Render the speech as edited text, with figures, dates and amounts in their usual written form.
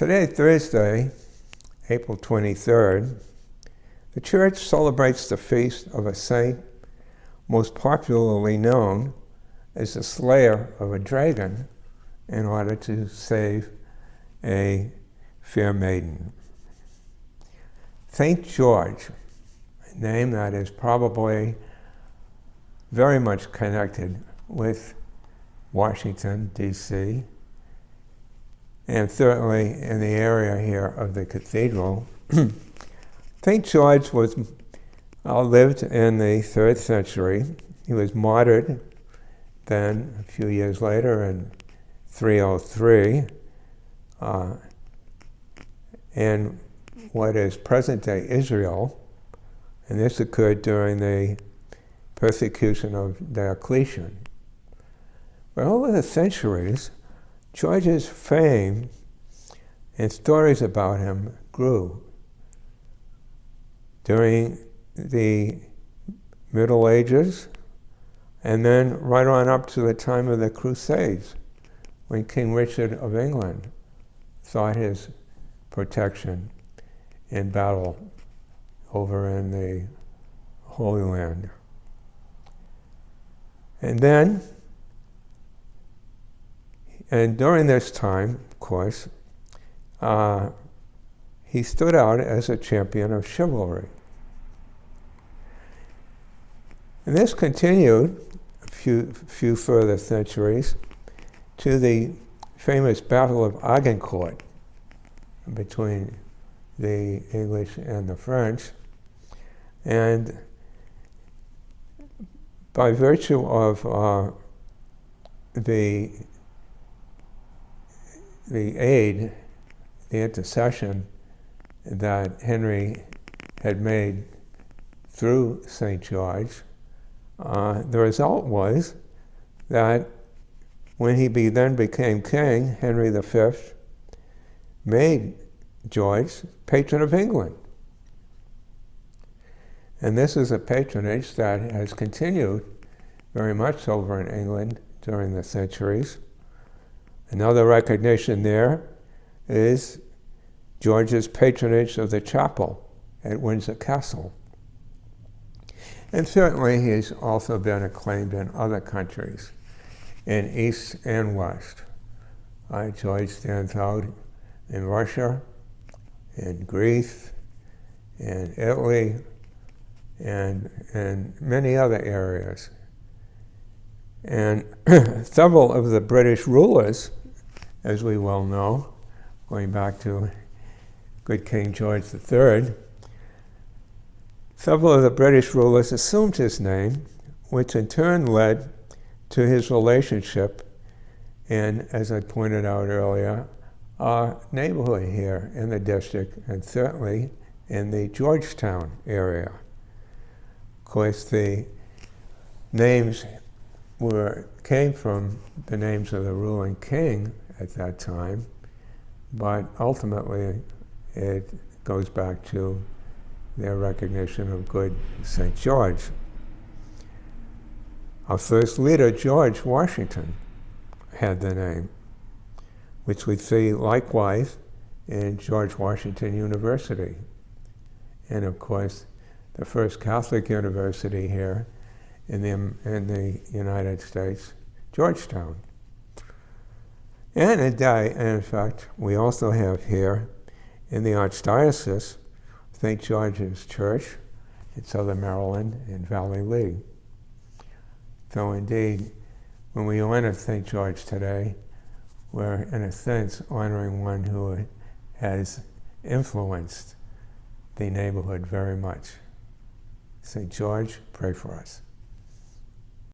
Today, Thursday, April 23rd, the church celebrates the feast of a saint most popularly known as the slayer of a dragon in order to save a fair maiden. St. George, a name that is probably very much connected with Washington, D.C., and certainly in the area here of the cathedral. St. George lived in the 3rd century. He was martyred then, a few years later, in 303, in what is present-day Israel, and this occurred during the persecution of Diocletian. But over the centuries, George's fame and stories about him grew. During the Middle Ages, and then right on up to the time of the Crusades, when King Richard of England sought his protection in battle over in the Holy Land. And during this time, of course, he stood out as a champion of chivalry. And this continued a few further centuries to the famous Battle of Agincourt between the English and the French. And by virtue of the aid, the intercession that Henry had made through St. George, the result was that when he then became king, Henry V made George patron of England. And this is a patronage that has continued very much over in England during the centuries. Another recognition there is George's patronage of the chapel at Windsor Castle. And certainly he's also been acclaimed in other countries, in East and West. George stands out in Russia, in Greece, in Italy, and in many other areas. And several of the British rulers, as we well know, going back to good King George III, several of the British rulers assumed his name, which in turn led to his relationship in, as I pointed out earlier, our neighborhood here in the district, and certainly in the Georgetown area. Of course, the names came from the names of the ruling king at that time, but ultimately it goes back to their recognition of good St. George. Our first leader, George Washington, had the name, which we see likewise in George Washington University. And of course, the first Catholic university here in the United States, Georgetown. And in fact, we also have here in the Archdiocese, St. George's Church in Southern Maryland in Valley Lee. So indeed, when we honor St. George today, we're in a sense honoring one who has influenced the neighborhood very much. St. George, pray for us.